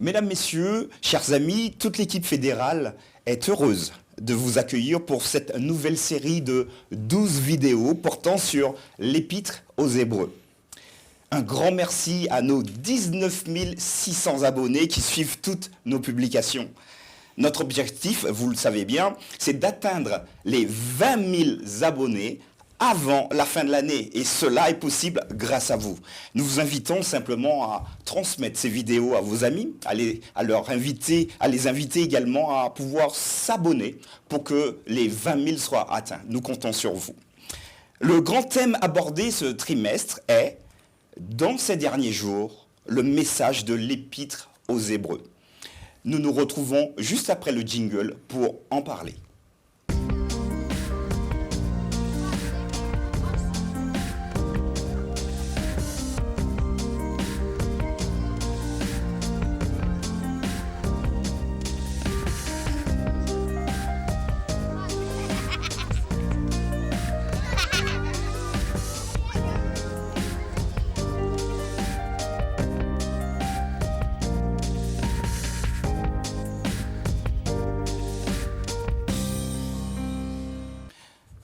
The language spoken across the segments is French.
Mesdames, Messieurs, chers amis, toute l'équipe fédérale est heureuse de vous accueillir pour cette nouvelle série de 12 vidéos portant sur l'Épître aux Hébreux. Un grand merci à nos 19 600 abonnés qui suivent toutes nos publications. Notre objectif, vous le savez bien, c'est d'atteindre les 20 000 abonnés avant la fin de l'année. Et cela est possible grâce à vous. Nous vous invitons simplement à transmettre ces vidéos à vos amis, à les inviter également à pouvoir s'abonner pour que les 20 000 soient atteints. Nous comptons sur vous. Le grand thème abordé ce trimestre est, dans ces derniers jours, le message de l'Épître aux Hébreux. Nous nous retrouvons juste après le jingle pour en parler.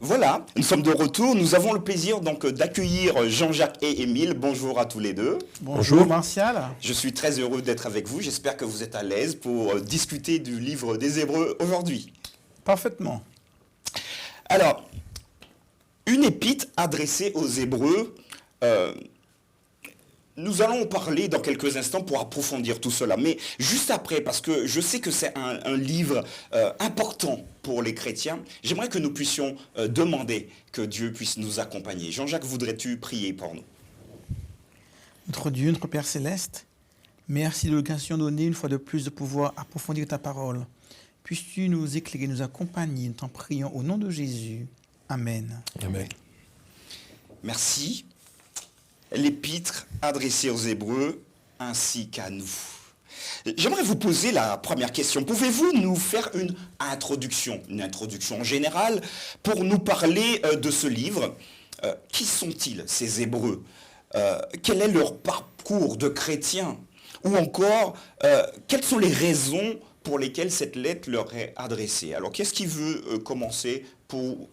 Voilà, nous sommes de retour. Nous avons le plaisir donc d'accueillir Jean-Jacques et Émile. Bonjour à tous les deux. Bonjour Martial. Je suis très heureux d'être avec vous. J'espère que vous êtes à l'aise pour discuter du livre des Hébreux aujourd'hui. Parfaitement. Alors, une épître adressée aux Hébreux. Nous allons en parler dans quelques instants pour approfondir tout cela. Mais juste après, parce que je sais que c'est un livre important pour les chrétiens, j'aimerais que nous puissions demander que Dieu puisse nous accompagner. Jean-Jacques, voudrais-tu prier pour nous? Notre Dieu, notre Père Céleste, merci de l'occasion donnée une fois de plus de pouvoir approfondir ta parole. Puisses-tu nous éclairer, nous accompagner, nous t'en prions au nom de Jésus. Amen. Amen. Merci. L'épître adressée aux Hébreux ainsi qu'à nous. J'aimerais vous poser la première question. Pouvez-vous nous faire une introduction générale pour nous parler de ce livre? Qui sont-ils, ces Hébreux? Quel est leur parcours de chrétiens? Ou encore, quelles sont les raisons pour lesquelles cette lettre leur est adressée? Alors, qu'est-ce qui veut commencer pour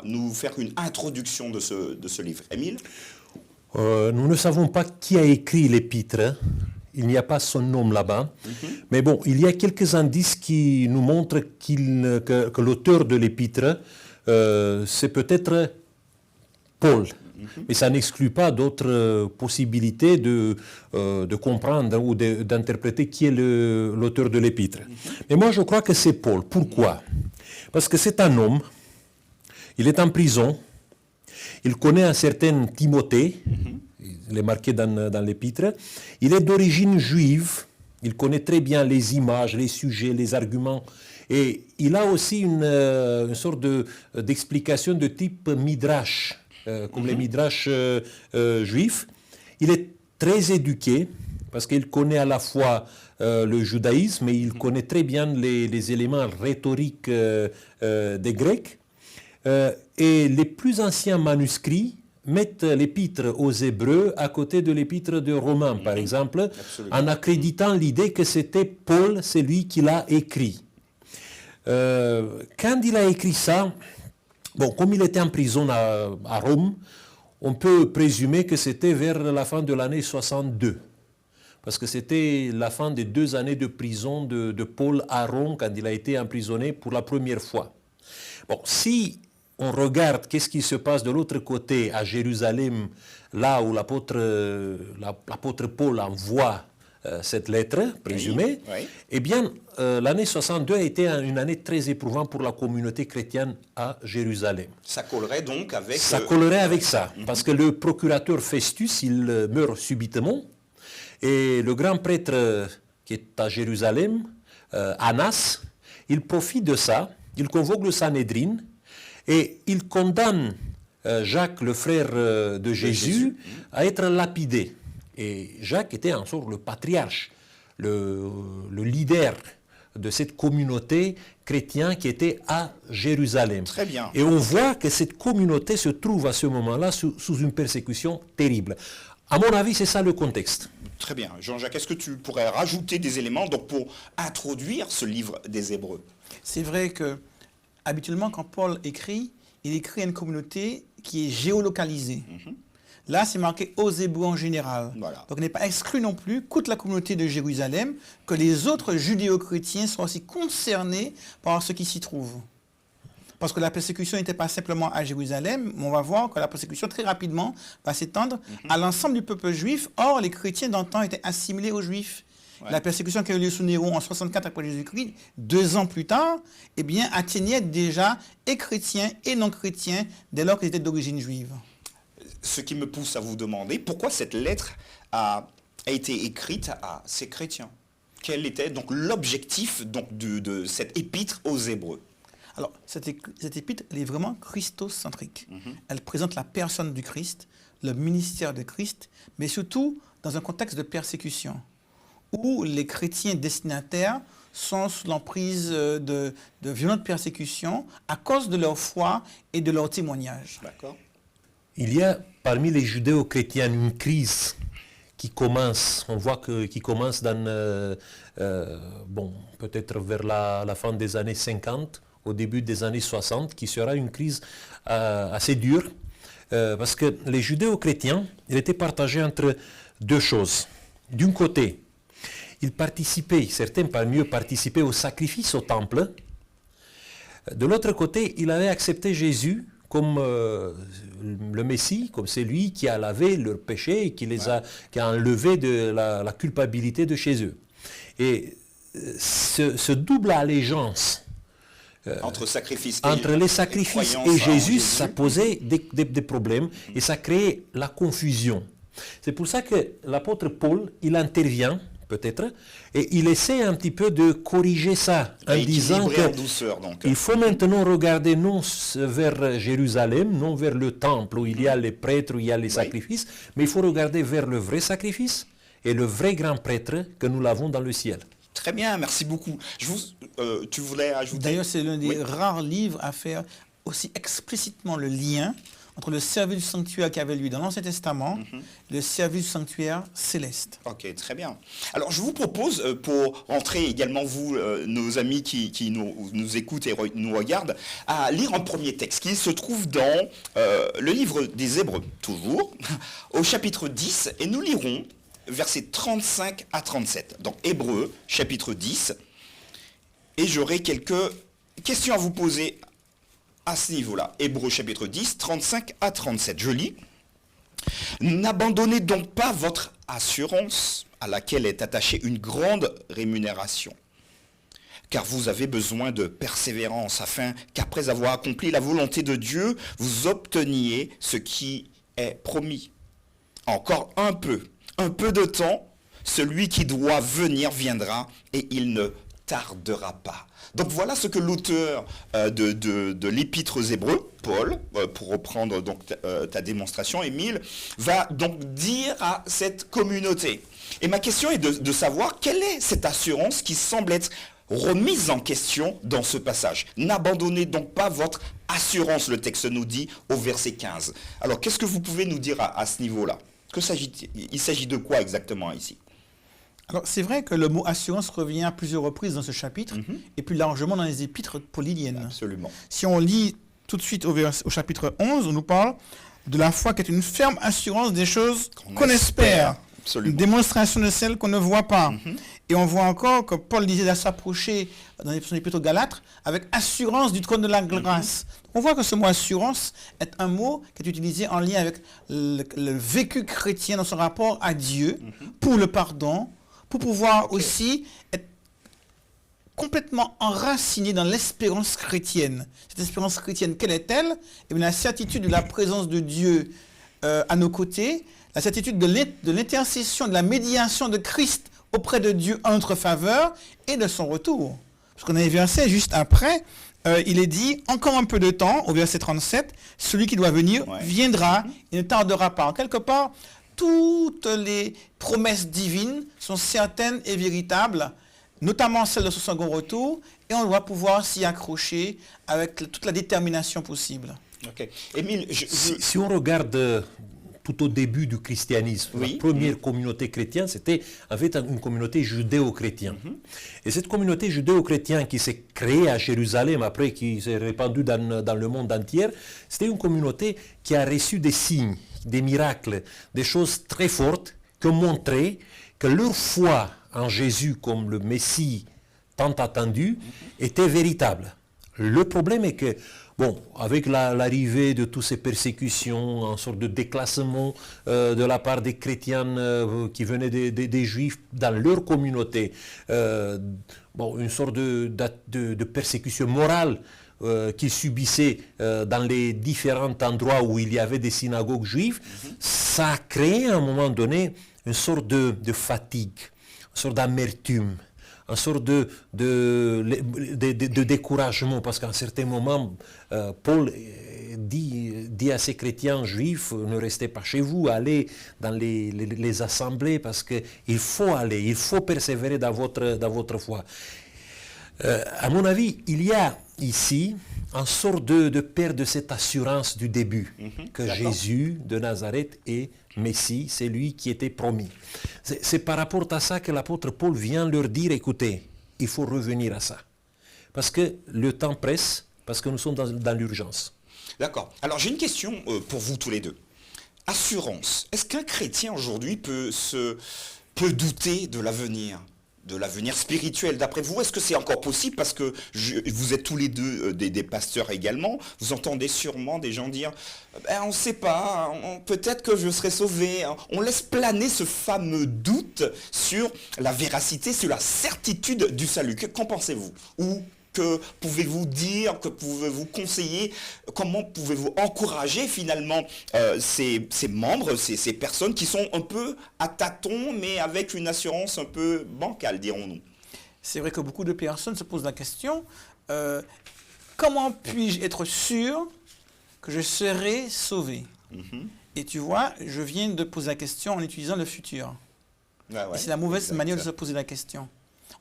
nous faire une introduction de ce livre? Émile? Nous ne savons pas qui a écrit l'épître, hein. Il n'y a pas son nom là-bas. Mais bon, il y a quelques indices qui nous montrent que l'auteur de l'épître, c'est peut-être Paul. Mais ça n'exclut pas d'autres possibilités de comprendre ou d'interpréter qui est l'auteur de l'épître. Mais moi, je crois que c'est Paul. Pourquoi? Parce que c'est un homme, il est en prison, il connaît un certain Timothée, il est marqué dans l'épître, il est d'origine juive, il connaît très bien les images, les sujets, les arguments, et il a aussi une sorte d'explication de type midrash, comme les midrash juifs. Il est très éduqué, parce qu'il connaît à la fois le judaïsme, et il connaît très bien les éléments rhétoriques des Grecs. Et les plus anciens manuscrits mettent l'épître aux Hébreux à côté de l'épître de Romains, par exemple, en accréditant l'idée que c'était Paul, celui qui l'a écrit. Quand il a écrit ça, bon, comme il était en prison à Rome, on peut présumer que c'était vers la fin de l'année 62. Parce que c'était la fin des 2 années de prison de Paul à Rome, quand il a été emprisonné pour la première fois. Bon, si on regarde qu'est-ce qui se passe de l'autre côté, à Jérusalem, là où l'apôtre Paul envoie cette lettre, présumée, eh bien, l'année 62 a été une année très éprouvante pour la communauté chrétienne à Jérusalem. Ça collerait donc avec... Ça collerait avec ça, parce que le procurateur Festus, il meurt subitement, et le grand prêtre qui est à Jérusalem, Annas, il profite de ça, il convoque le Sanhédrin, et il condamne Jacques, le frère de Jésus, à être lapidé. Et Jacques était en sorte le patriarche, le leader de cette communauté chrétienne qui était à Jérusalem. Très bien. Et on voit que cette communauté se trouve à ce moment-là sous une persécution terrible. À mon avis, c'est ça le contexte. Très bien. Jean-Jacques, est-ce que tu pourrais rajouter des éléments donc, pour introduire ce livre des Hébreux? C'est vrai que habituellement, quand Paul écrit, il écrit à une communauté qui est géolocalisée. Là, c'est marqué aux Hébreux en général. Voilà. Donc, il n'est pas exclu non plus, toute la communauté de Jérusalem, que les autres judéo-chrétiens soient aussi concernés par ce qui s'y trouve. Parce que la persécution n'était pas simplement à Jérusalem, mais on va voir que la persécution très rapidement va s'étendre à l'ensemble du peuple juif. Or, les chrétiens d'antan étaient assimilés aux juifs. Ouais. La persécution qui a eu lieu sous Néron en 64 après Jésus-Christ, 2 ans plus tard, eh bien, atteignait déjà et chrétiens et non-chrétiens dès lors qu'ils étaient d'origine juive. Ce qui me pousse à vous demander pourquoi cette lettre a été écrite à ces chrétiens. Quel était donc l'objectif donc, de cette épître aux Hébreux? Alors, cette épître, elle est vraiment christocentrique. Elle présente la personne du Christ, le ministère de Christ, mais surtout dans un contexte de persécution, où les chrétiens destinataires sont sous l'emprise de violentes persécutions à cause de leur foi et de leur témoignage. D'accord. Il y a parmi les judéo-chrétiens une crise qui commence, on voit qui commence dans, peut-être vers la fin des années 50, au début des années 60, qui sera une crise assez dure, parce que les judéo-chrétiens, ils étaient partagés entre 2 choses. D'un côté, ils participaient, certains parmi eux participaient au sacrifice au temple. De l'autre côté, ils avaient accepté Jésus comme le Messie, comme celui qui a lavé leurs péchés et qui a enlevé de la culpabilité de chez eux. Et ce double allégeance entre les sacrifices et Jésus, ça posait des problèmes et ça créait la confusion. C'est pour ça que l'apôtre Paul, il intervient peut-être, et il essaie un petit peu de corriger ça en disant qu'il faut maintenant regarder non vers Jérusalem, non vers le temple où il y a les prêtres, où il y a les sacrifices, mais il faut regarder vers le vrai sacrifice et le vrai grand prêtre que nous l'avons dans le ciel. Très bien, merci beaucoup. Tu voulais ajouter? D'ailleurs, c'est l'un des rares livres à faire aussi explicitement le lien entre le service du sanctuaire qui avait lieu dans l'Ancien Testament et le service du sanctuaire céleste. Ok, très bien. Alors, je vous propose, pour rentrer également, vous, nos amis qui nous écoutent et nous regardent, à lire un premier texte qui se trouve dans le livre des Hébreux, toujours, au chapitre 10, et nous lirons versets 35 à 37. Donc, Hébreux, chapitre 10, et j'aurai quelques questions à vous poser à ce niveau-là. Hébreux chapitre 10, 35 à 37. Je lis. N'abandonnez donc pas votre assurance à laquelle est attachée une grande rémunération. Car vous avez besoin de persévérance afin qu'après avoir accompli la volonté de Dieu, vous obteniez ce qui est promis. Encore un peu de temps, celui qui doit venir viendra et il ne tardera pas. Donc voilà ce que l'auteur de l'épître aux Hébreux, Paul, pour reprendre donc ta démonstration, Émile, va donc dire à cette communauté. Et ma question est de savoir quelle est cette assurance qui semble être remise en question dans ce passage. N'abandonnez donc pas votre assurance, le texte nous dit au verset 15. Alors qu'est-ce que vous pouvez nous dire à ce niveau-là? Il s'agit de quoi exactement ici? Alors, c'est vrai que le mot assurance revient à plusieurs reprises dans ce chapitre, et plus largement dans les épîtres pauliniennes. Absolument. Si on lit tout de suite au chapitre 11, on nous parle de la foi qui est une ferme assurance des choses qu'on espère. Absolument. Une démonstration de celles qu'on ne voit pas. Et on voit encore que Paul disait à s'approcher dans son épître aux Galates avec assurance du trône de la grâce. On voit que ce mot assurance est un mot qui est utilisé en lien avec le vécu chrétien dans son rapport à Dieu pour le pardon, pour pouvoir aussi être complètement enraciné dans l'espérance chrétienne. Cette espérance chrétienne, quelle est-elle? Eh bien, la certitude de la présence de Dieu à nos côtés, la certitude de l'intercession, de la médiation de Christ auprès de Dieu en notre faveur et de son retour. Parce qu'on a un verset juste après, il est dit, encore un peu de temps, au verset 37, celui qui doit venir viendra, il ne tardera pas. En quelque part, toutes les promesses divines sont certaines et véritables, notamment celle de son second retour, et on doit pouvoir s'y accrocher avec toute la détermination possible. Ok. Émile, si on regarde tout au début du christianisme. Oui. La première communauté chrétienne, c'était en fait une communauté judéo-chrétienne. Et cette communauté judéo-chrétienne qui s'est créée à Jérusalem, après qui s'est répandue dans le monde entier, c'était une communauté qui a reçu des signes, des miracles, des choses très fortes qui ont montré que leur foi en Jésus comme le Messie tant attendu était véritable. Le problème est que, bon, avec l'arrivée de toutes ces persécutions, une sorte de déclassement de la part des chrétiens qui venaient des juifs dans leur communauté, bon, une sorte de persécution morale qu'ils subissaient dans les différents endroits où il y avait des synagogues juives, ça a créé à un moment donné une sorte de fatigue, une sorte d'amertume, une sorte de découragement, parce qu'à un certain moment, Paul dit à ces chrétiens juifs, ne restez pas chez vous, allez dans les assemblées, parce qu'il faut aller, il faut persévérer dans votre foi. À mon avis, il y a ici une sorte de perte de cette assurance du début, que Jésus de Nazareth est Messie, c'est lui qui était promis. C'est par rapport à ça que l'apôtre Paul vient leur dire, écoutez, il faut revenir à ça. Parce que le temps presse, parce que nous sommes dans l'urgence. D'accord. Alors j'ai une question pour vous tous les deux. Assurance. Est-ce qu'un chrétien aujourd'hui peut douter de l'avenir spirituel d'après vous? Est-ce que c'est encore possible? Parce que vous êtes tous les deux des pasteurs également. Vous entendez sûrement des gens dire on ne sait pas, peut-être que je serai sauvé. On laisse planer ce fameux doute sur la véracité, sur la certitude du salut. Qu'en pensez-vous? Ou que pouvez-vous dire, que pouvez-vous conseiller, comment pouvez-vous encourager finalement ces membres, ces personnes qui sont un peu à tâtons, mais avec une assurance un peu bancale, dirons-nous? C'est vrai que beaucoup de personnes se posent la question, comment puis-je être sûr que je serai sauvé? Et tu vois, je viens de poser la question en utilisant le futur. Ah ouais, et c'est la mauvaise exact. manière de se poser la question.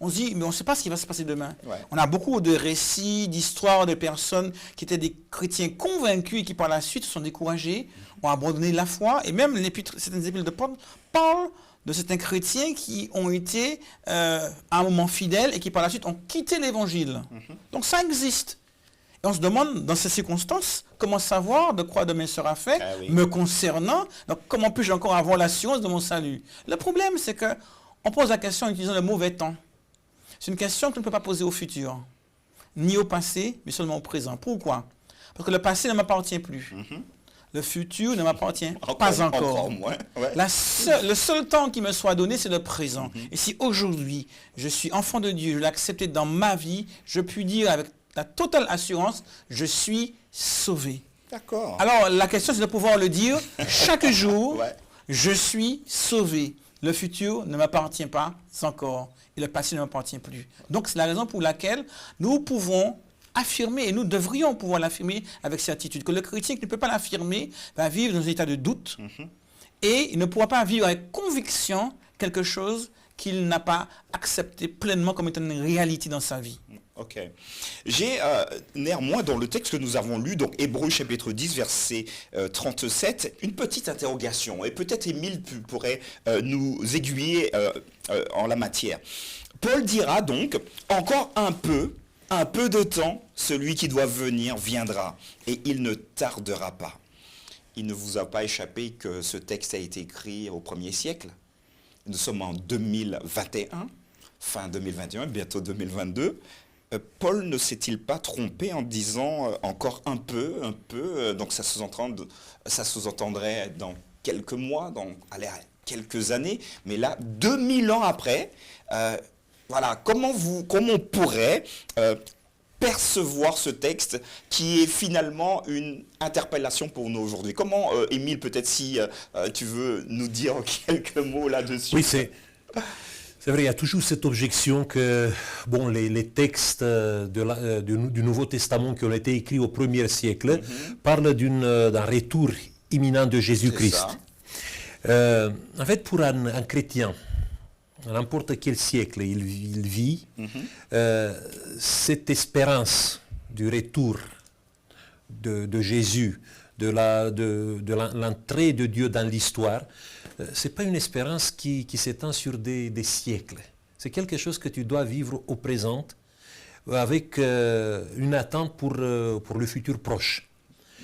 On se dit, mais on ne sait pas ce qui va se passer demain. Ouais. On a beaucoup de récits, d'histoires de personnes qui étaient des chrétiens convaincus et qui par la suite se sont découragés, ont abandonné la foi. Et même certaines épîtres de Paul parlent de certains chrétiens qui ont été à un moment fidèles et qui par la suite ont quitté l'évangile. Donc ça existe. Et on se demande, dans ces circonstances, comment savoir de quoi demain sera fait, me concernant. Donc comment puis-je encore avoir l'assurance de mon salut? Le problème, c'est qu'on pose la question en utilisant le mauvais temps. C'est une question que je ne peux pas poser au futur, ni au passé, mais seulement au présent. Pourquoi? Parce que le passé ne m'appartient plus. Le futur ne m'appartient pas encore. Moins, ouais. Le seul temps qui me soit donné, c'est le présent. Et si aujourd'hui, je suis enfant de Dieu, je l'ai accepté dans ma vie, je puis dire avec la totale assurance, je suis sauvé. D'accord. Alors, la question, c'est de pouvoir le dire chaque jour, je suis sauvé. Le futur ne m'appartient pas encore. Et le passé ne m'appartient plus. Donc, c'est la raison pour laquelle nous pouvons affirmer, et nous devrions pouvoir l'affirmer avec certitude, que le chrétien qui ne peut pas l'affirmer va vivre dans un état de doute et il ne pourra pas vivre avec conviction quelque chose qu'il n'a pas accepté pleinement comme étant une réalité dans sa vie. Ok. J'ai néanmoins dans le texte que nous avons lu, donc Hébreux chapitre 10, verset 37, une petite interrogation. Et peut-être Émile pourrait nous aiguiller en la matière. Paul dira donc, encore un peu de temps, celui qui doit venir viendra, et il ne tardera pas. Il ne vous a pas échappé que ce texte a été écrit au 1er siècle. Nous sommes en 2021, fin 2021, bientôt 2022. Paul ne s'est-il pas trompé en disant encore un peu, donc ça sous-entendrait dans quelques mois, quelques années, mais là, 2000 ans après, voilà, comment on pourrait percevoir ce texte qui est finalement une interpellation pour nous aujourd'hui? Comment, Émile, peut-être si tu veux nous dire quelques mots là-dessus? Oui, c'est vrai, il y a toujours cette objection que bon, les textes du Nouveau Testament qui ont été écrits au 1er siècle parlent d'un retour imminent de Jésus-Christ. En fait, pour un chrétien, à n'importe quel siècle il vit, cette espérance du retour de Jésus l'entrée de Dieu dans l'histoire, ce n'est pas une espérance qui s'étend sur des siècles. C'est quelque chose que tu dois vivre au présent avec une attente pour le futur proche.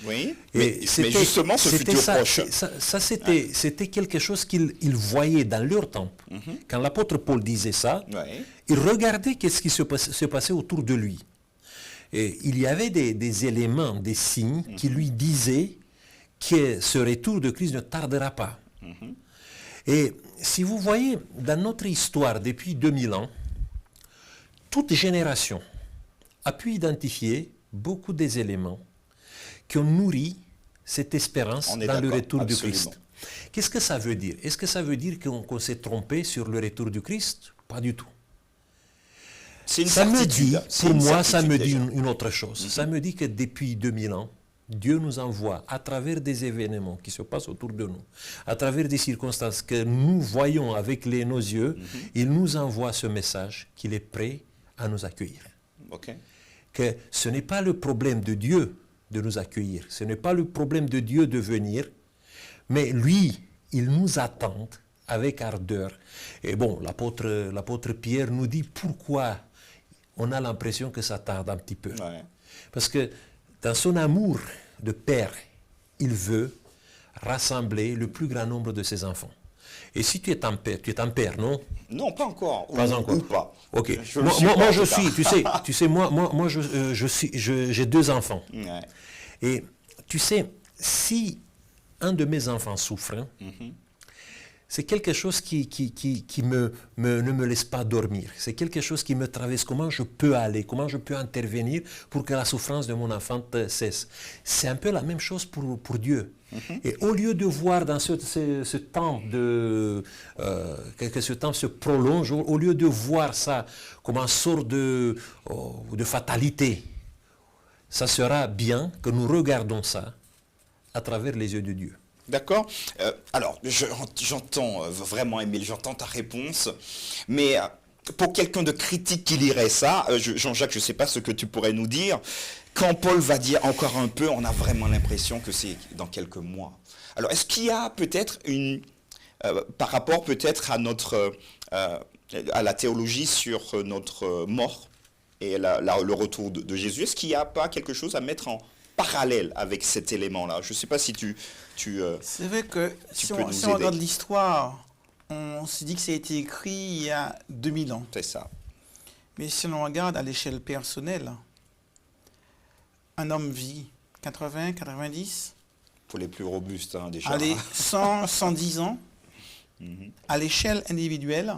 Oui, mais justement ce futur proche. C'était quelque chose qu'ils voyaient dans leur temps. Quand l'apôtre Paul disait ça, il regardait qu'est-ce qui se passait autour de lui. Et il y avait des éléments, des signes qui lui disaient que ce retour de Christ ne tardera pas. Et si vous voyez, dans notre histoire depuis 2000 ans, toute génération a pu identifier beaucoup des éléments qui ont nourri cette espérance dans le retour du Christ. Qu'est-ce que ça veut dire? Est-ce que ça veut dire qu'on s'est trompé sur le retour du Christ? Pas du tout. Ça me dit, pour moi, ça me dit une autre chose. Ça me dit que depuis 2000 ans, Dieu nous envoie à travers des événements qui se passent autour de nous, à travers des circonstances que nous voyons avec nos yeux, il nous envoie ce message qu'il est prêt à nous accueillir. Que ce n'est pas le problème de Dieu de nous accueillir, ce n'est pas le problème de Dieu de venir, mais lui, il nous attend avec ardeur. Et bon, l'apôtre Pierre nous dit pourquoi on a l'impression que ça tarde un petit peu. Parce que dans son amour de père, il veut rassembler le plus grand nombre de ses enfants. Et si tu es un père, non? Non, pas encore. Pas encore. Ou pas. Ok. Moi, je suis, tu sais, moi, j'ai 2 enfants. Et tu sais, si un de mes enfants souffre, c'est quelque chose qui ne me laisse pas dormir. C'est quelque chose qui me traverse. Comment je peux aller? Comment je peux intervenir pour que la souffrance de mon enfant cesse? C'est un peu la même chose pour Dieu. Et au lieu de voir dans ce temps que ce temps se prolonge, au lieu de voir ça comme une sorte de fatalité, ça sera bien que nous regardons ça à travers les yeux de Dieu. D'accord. Alors, j'entends vraiment, Émile, j'entends ta réponse, mais pour quelqu'un de critique qui lirait ça, Jean-Jacques, je ne sais pas ce que tu pourrais nous dire, quand Paul va dire encore un peu, on a vraiment l'impression que c'est dans quelques mois. Alors, est-ce qu'il y a peut-être par rapport peut-être à la théologie sur notre mort et le retour de Jésus, est-ce qu'il n'y a pas quelque chose à mettre en parallèle avec cet élément-là? Je ne sais pas si tu c'est vrai que si on regarde l'histoire, on se dit que ça a été écrit il y a 2000 ans. C'est ça. Mais si on regarde à l'échelle personnelle, un homme vit 80, 90. Pour les plus robustes, déjà. Allez, 100, 110 ans. À l'échelle individuelle,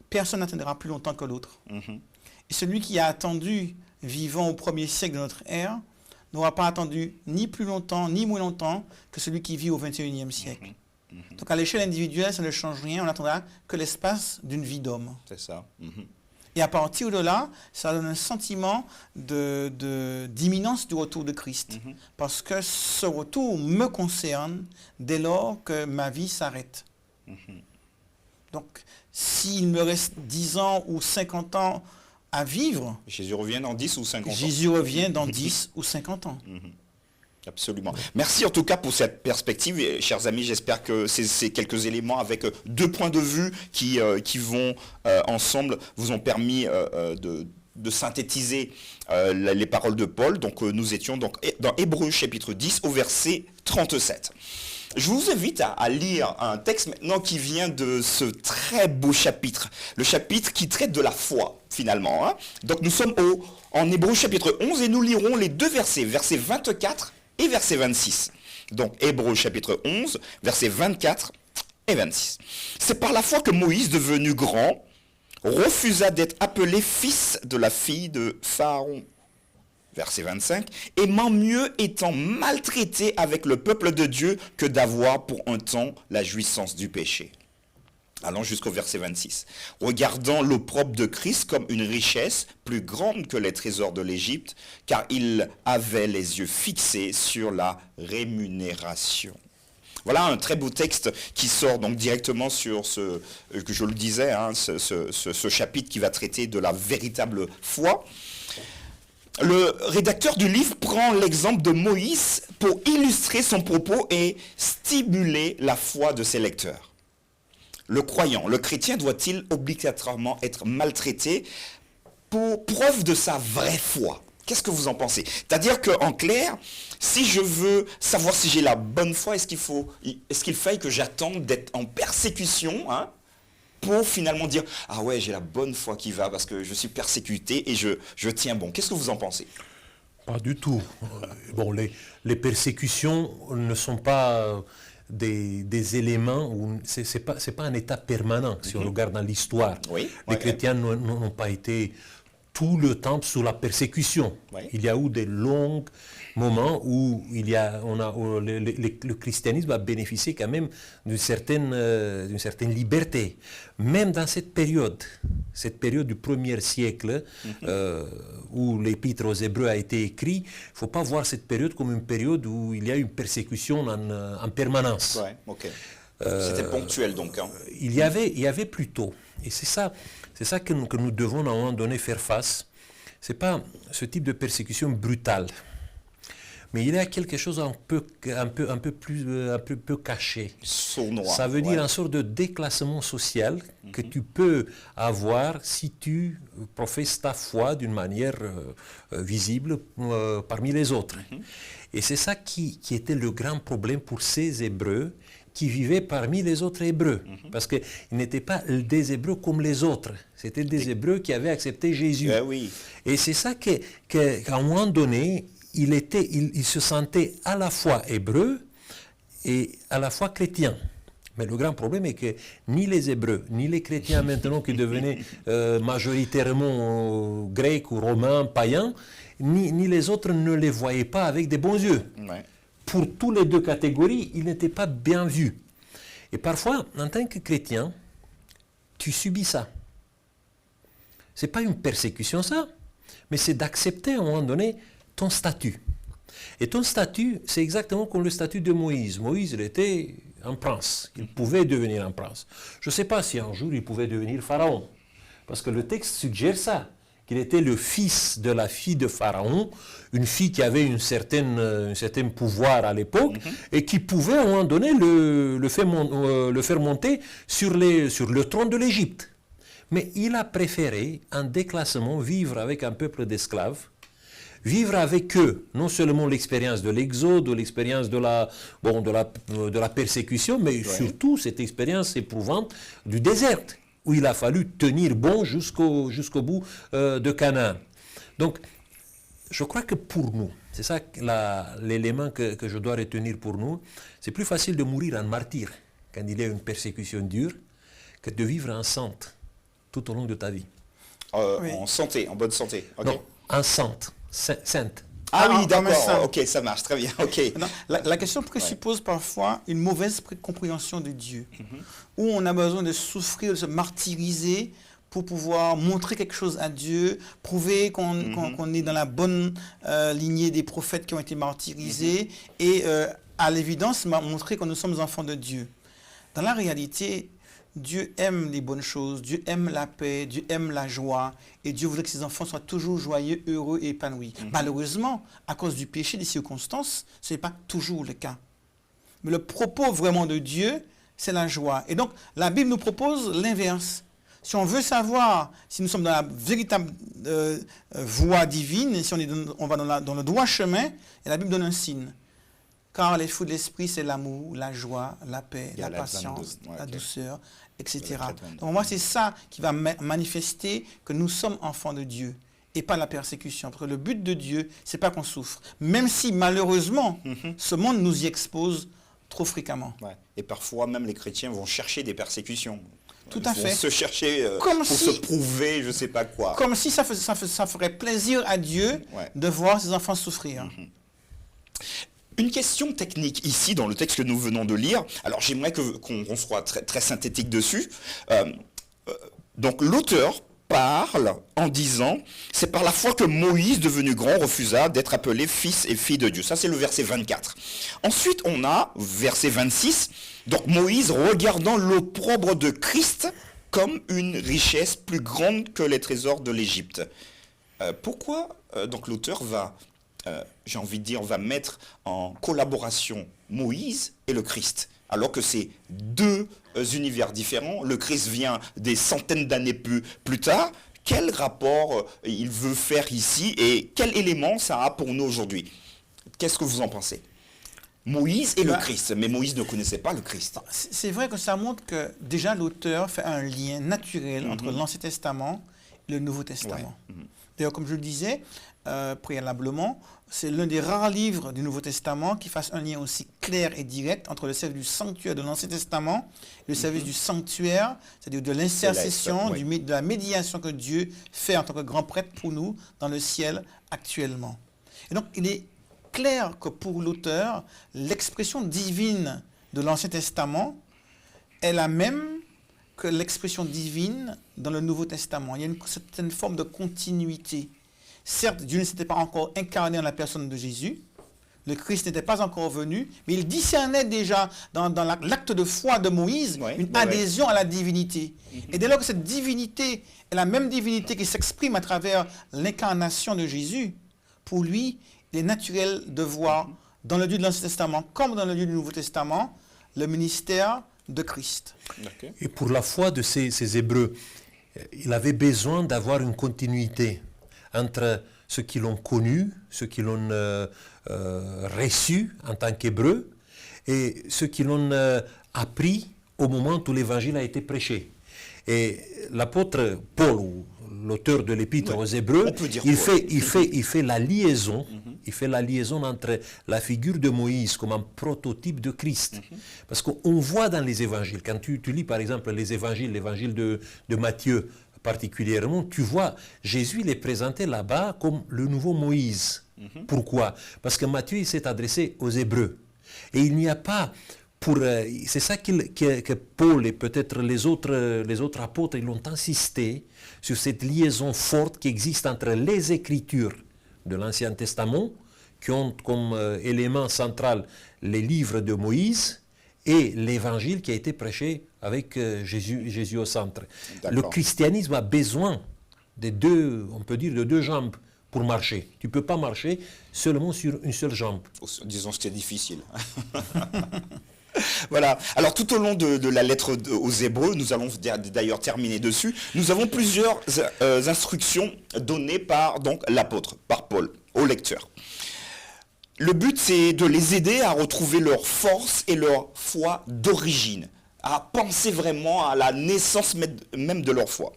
personne n'attendra plus longtemps que l'autre. Et celui qui a attendu, vivant au 1er siècle de notre ère, n'aura pas attendu ni plus longtemps, ni moins longtemps que celui qui vit au 21e siècle. Donc à l'échelle individuelle, ça ne change rien, on n'attendra que l'espace d'une vie d'homme. C'est ça. Et à partir de là, ça donne un sentiment d'imminence du retour de Christ. Parce que ce retour me concerne dès lors que ma vie s'arrête. Donc, s'il me reste 10 ans ou 50 ans à vivre, Jésus revient dans 10 ou 50 ans. Jésus revient dans 10 ou 50 ans. Absolument. Merci en tout cas pour cette perspective. Et, chers amis, j'espère que ces quelques éléments avec 2 points de vue qui vont ensemble vous ont permis de synthétiser les paroles de Paul. Donc nous étions donc dans Hébreux chapitre 10 au verset 37. Je vous invite à lire un texte maintenant qui vient de ce très beau chapitre, le chapitre qui traite de la foi finalement. Donc nous sommes en Hébreux chapitre 11 et nous lirons les 2 versets, verset 24 et verset 26. Donc Hébreux chapitre 11, versets 24 et 26. C'est par la foi que Moïse, devenu grand, refusa d'être appelé fils de la fille de Pharaon. Verset 25, aimant mieux étant maltraité avec le peuple de Dieu que d'avoir pour un temps la jouissance du péché. Allons jusqu'au verset 26. Regardant l'opprobre de Christ comme une richesse plus grande que les trésors de l'Égypte, car il avait les yeux fixés sur la rémunération. Voilà un très beau texte qui sort donc directement sur que je le disais, ce chapitre qui va traiter de la véritable foi. Le rédacteur du livre prend l'exemple de Moïse pour illustrer son propos et stimuler la foi de ses lecteurs. Le croyant, le chrétien doit-il obligatoirement être maltraité pour preuve de sa vraie foi? Qu'est-ce que vous en pensez? C'est-à-dire qu'en clair, si je veux savoir si j'ai la bonne foi, est-ce qu'il faille que j'attende d'être en persécution, hein, pour finalement dire « Ah ouais, j'ai la bonne foi qui va parce que je suis persécuté et je tiens bon ». Qu'est-ce que vous en pensez? Pas du tout. Bon, les persécutions ne sont pas des éléments, c'est pas un état permanent. Si on regarde dans l'histoire, Oui, les chrétiens n'ont pas été tout le temps sous la persécution. Ouais. Il y a eu des longs moments où le christianisme a bénéficié quand même d'une certaine liberté. Même dans cette période du 1er siècle, où l'épître aux Hébreux a été écrit, il ne faut pas voir cette période comme une période où il y a une persécution en permanence. Ouais, ok. C'était ponctuel donc. Hein. Il y avait plutôt, et c'est ça que nous devons à un moment donné faire face. Ce n'est pas ce type de persécution brutale, mais il y a quelque chose un peu caché. Sournois. Ça veut dire une sorte de déclassement social que tu peux avoir si tu professes ta foi d'une manière visible parmi les autres. Et c'est ça qui était le grand problème pour ces Hébreux qui vivaient parmi les autres Hébreux. Parce qu'ils n'étaient pas des Hébreux comme les autres. C'était des Hébreux qui avaient accepté Jésus. Oui. Et c'est ça qu'à un moment donné, il se sentait à la fois hébreu et à la fois chrétien. Mais le grand problème est que ni les Hébreux, ni les chrétiens maintenant qui devenaient majoritairement grecs ou romains, païens, ni les autres ne les voyaient pas avec des bons yeux. Ouais. Pour toutes les deux catégories, ils n'étaient pas bien vus. Et parfois, en tant que chrétien, tu subis ça. Ce n'est pas une persécution ça, mais c'est d'accepter à un moment donné ton statut. Et ton statut, c'est exactement comme le statut de Moïse. Moïse, il était un prince. Il pouvait devenir un prince. Je ne sais pas si un jour il pouvait devenir pharaon. Parce que le texte suggère ça, qu'il était le fils de la fille de Pharaon, une fille qui avait un certain pouvoir à l'époque, et qui pouvait à un moment donné le faire monter sur le trône de l'Égypte. Mais il a préféré, en déclassement, vivre avec un peuple d'esclaves, vivre avec eux, non seulement l'expérience de l'exode, l'expérience de la persécution, mais surtout cette expérience éprouvante du désert, où il a fallu tenir bon jusqu'au bout de Canaan. Donc, je crois que pour nous, c'est ça l'élément que je dois retenir pour nous, c'est plus facile de mourir en martyr quand il y a une persécution dure que de vivre en sainte tout au long de ta vie. Oui. En santé, en bonne santé. Okay. Non, en sainte. Sainte. Ah oui, comme ça. d'accord. Ok, ça marche, très bien. Ok. Non, la question présuppose parfois une mauvaise compréhension de Dieu, où on a besoin de souffrir, de se martyriser pour pouvoir montrer quelque chose à Dieu, prouver qu'on est dans la bonne lignée des prophètes qui ont été martyrisés, et à l'évidence, montrer que nous sommes enfants de Dieu. Dans la réalité, Dieu aime les bonnes choses, Dieu aime la paix, Dieu aime la joie, et Dieu voudrait que ses enfants soient toujours joyeux, heureux et épanouis. Malheureusement, à cause du péché, des circonstances, ce n'est pas toujours le cas. Mais le propos vraiment de Dieu, c'est la joie. Et donc, la Bible nous propose l'inverse. Si on veut savoir si nous sommes dans la véritable voie divine, si on va dans le droit chemin, et la Bible donne un signe. Car les fruits de l'esprit, c'est l'amour, la joie, la paix, la patience, la douceur, etc. Donc moi, c'est ça qui va manifester que nous sommes enfants de Dieu et pas la persécution. Parce que le but de Dieu, c'est pas qu'on souffre. Même si, malheureusement, ce monde nous y expose trop fréquemment. Ouais. Et parfois, même les chrétiens vont chercher des persécutions. Tout à fait. Se chercher pour se prouver, je ne sais pas quoi. Comme si ça ferait plaisir à Dieu de voir ses enfants souffrir. Une question technique ici dans le texte que nous venons de lire. Alors j'aimerais qu'on soit très, très synthétique dessus. Donc l'auteur parle en disant « C'est par la foi que Moïse, devenu grand, refusa d'être appelé fils et fille de Dieu ». Ça c'est le verset 24. Ensuite on a verset 26. Donc Moïse regardant l'opprobre de Christ comme une richesse plus grande que les trésors de l'Égypte. Pourquoi donc l'auteur va, j'ai envie de dire, va mettre en collaboration Moïse et le Christ, alors que c'est deux univers différents. Le Christ vient des centaines d'années plus tard. Quel rapport il veut faire ici et quel élément ça a pour nous aujourd'hui? Qu'est-ce que vous en pensez? Moïse et le Christ, mais Moïse ne connaissait pas le Christ. C'est vrai que ça montre que déjà l'auteur fait un lien naturel entre l'Ancien Testament et le Nouveau Testament. Ouais. D'ailleurs, comme je le disais préalablement, c'est l'un des rares livres du Nouveau Testament qui fasse un lien aussi clair et direct entre le service du sanctuaire de l'Ancien Testament et le service du sanctuaire, c'est-à-dire de l'intercession, de la médiation que Dieu fait en tant que grand prêtre pour nous dans le ciel actuellement. Et donc, il est clair que pour l'auteur, l'expression divine de l'Ancien Testament est la même que l'expression divine dans le Nouveau Testament. Il y a une certaine forme de continuité. Certes, Dieu ne s'était pas encore incarné dans la personne de Jésus, le Christ n'était pas encore venu, mais il discernait déjà dans l'acte de foi de Moïse une adhésion à la divinité. Et dès lors que cette divinité est la même divinité qui s'exprime à travers l'incarnation de Jésus, pour lui, il est naturel de voir dans le Dieu de l'Ancien Testament comme dans le Dieu du Nouveau Testament le ministère de Christ. Okay. Et pour la foi de ces Hébreux, il avait besoin d'avoir une continuité entre ceux qui l'ont connu, ceux qui l'ont reçu en tant qu'Hébreux et ceux qui l'ont appris au moment où l'Évangile a été prêché. Et l'apôtre Paul, ou l'auteur de l'épître aux Hébreux, il fait la liaison, il fait la liaison entre la figure de Moïse comme un prototype de Christ. Parce qu'on voit dans les évangiles, quand tu lis par exemple les évangiles, l'évangile de Matthieu particulièrement, tu vois, Jésus il est présenté là-bas comme le nouveau Moïse. Pourquoi? Parce que Matthieu il s'est adressé aux Hébreux. Et il n'y a pas... c'est ça que Paul et peut-être les autres apôtres ils ont insisté sur cette liaison forte qui existe entre les Écritures de l'Ancien Testament, qui ont comme élément central les livres de Moïse, et l'Évangile qui a été prêché avec Jésus au centre. Le christianisme a besoin de deux, on peut dire, de deux jambes pour marcher. Tu ne peux pas marcher seulement sur une seule jambe. Disons que c'est difficile. Voilà. Alors tout au long de la lettre aux Hébreux, nous allons d'ailleurs terminer dessus, nous avons plusieurs instructions données par l'apôtre, par Paul, au lecteur. Le but, c'est de les aider à retrouver leur force et leur foi d'origine, à penser vraiment à la naissance même de leur foi.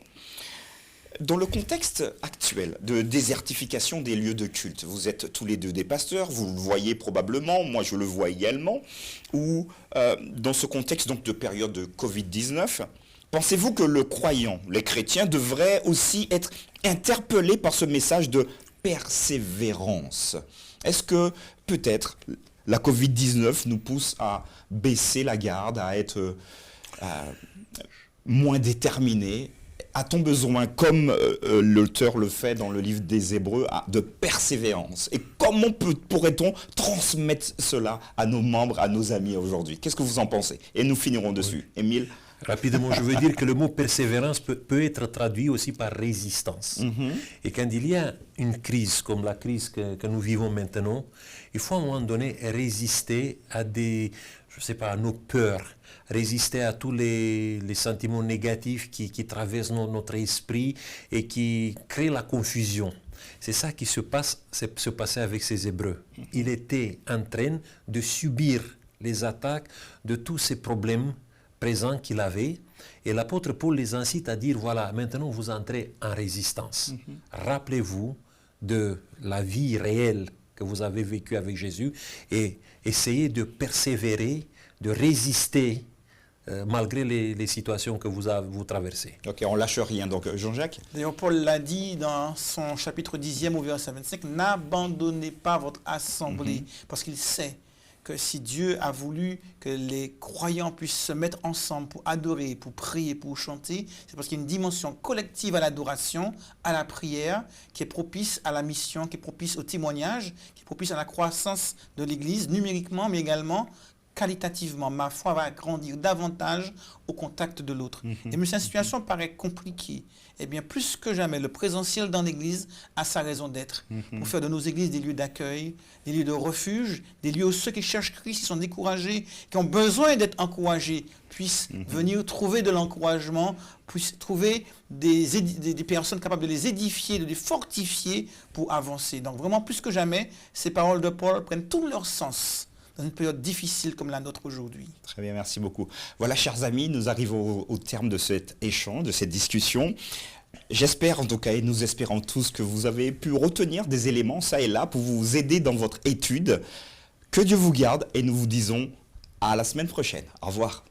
Dans le contexte actuel de désertification des lieux de culte, vous êtes tous les deux des pasteurs, vous le voyez probablement, moi je le vois également, ou dans ce contexte donc de période de Covid-19, pensez-vous que le croyant, les chrétiens, devraient aussi être interpellés par ce message de persévérance? Est-ce que peut-être la Covid-19 nous pousse à baisser la garde, à être moins déterminés? A-t-on besoin, comme l'auteur le fait dans le livre des Hébreux, de persévérance? Et comment pourrait-on transmettre cela à nos membres, à nos amis aujourd'hui? Qu'est-ce que vous en pensez? Et nous finirons dessus. Émile? Rapidement, je veux dire que le mot persévérance peut être traduit aussi par résistance. Et quand il y a une crise comme la crise que nous vivons maintenant, il faut à un moment donné résister à à nos peurs, résister à tous les sentiments négatifs qui traversent notre esprit et qui créent la confusion. C'est ça qui se passait avec ces Hébreux. Il était en train de subir les attaques de tous ces problèmes présents qu'il avait, et l'apôtre Paul les incite à dire, voilà, maintenant vous entrez en résistance. Rappelez-vous de la vie réelle que vous avez vécue avec Jésus et essayez de persévérer, de résister malgré les situations que vous traversez. Ok, on lâche rien. Donc Jean-Jacques? D'ailleurs, Paul l'a dit dans son chapitre 10e au verset 25, n'abandonnez pas votre assemblée, parce qu'il sait que si Dieu a voulu que les croyants puissent se mettre ensemble pour adorer, pour prier, pour chanter, c'est parce qu'il y a une dimension collective à l'adoration, à la prière, qui est propice à la mission, qui est propice au témoignage, qui est propice à la croissance de l'Église, numériquement, mais également qualitativement. Ma foi va grandir davantage au contact de l'autre. Et même si la situation paraît compliquée eh bien, plus que jamais, le présentiel dans l'Église a sa raison d'être. Pour faire de nos églises des lieux d'accueil, des lieux de refuge, des lieux où ceux qui cherchent Christ, qui sont découragés, qui ont besoin d'être encouragés, puissent venir trouver de l'encouragement, puissent trouver des personnes capables de les édifier, de les fortifier pour avancer. Donc vraiment, plus que jamais, ces paroles de Paul prennent tout leur sens dans une période difficile comme la nôtre aujourd'hui. Très bien, merci beaucoup. Voilà, chers amis, nous arrivons au terme de cet échange, de cette discussion. J'espère en tout cas, et nous espérons tous, que vous avez pu retenir des éléments, ça et là, pour vous aider dans votre étude. Que Dieu vous garde et nous vous disons à la semaine prochaine. Au revoir.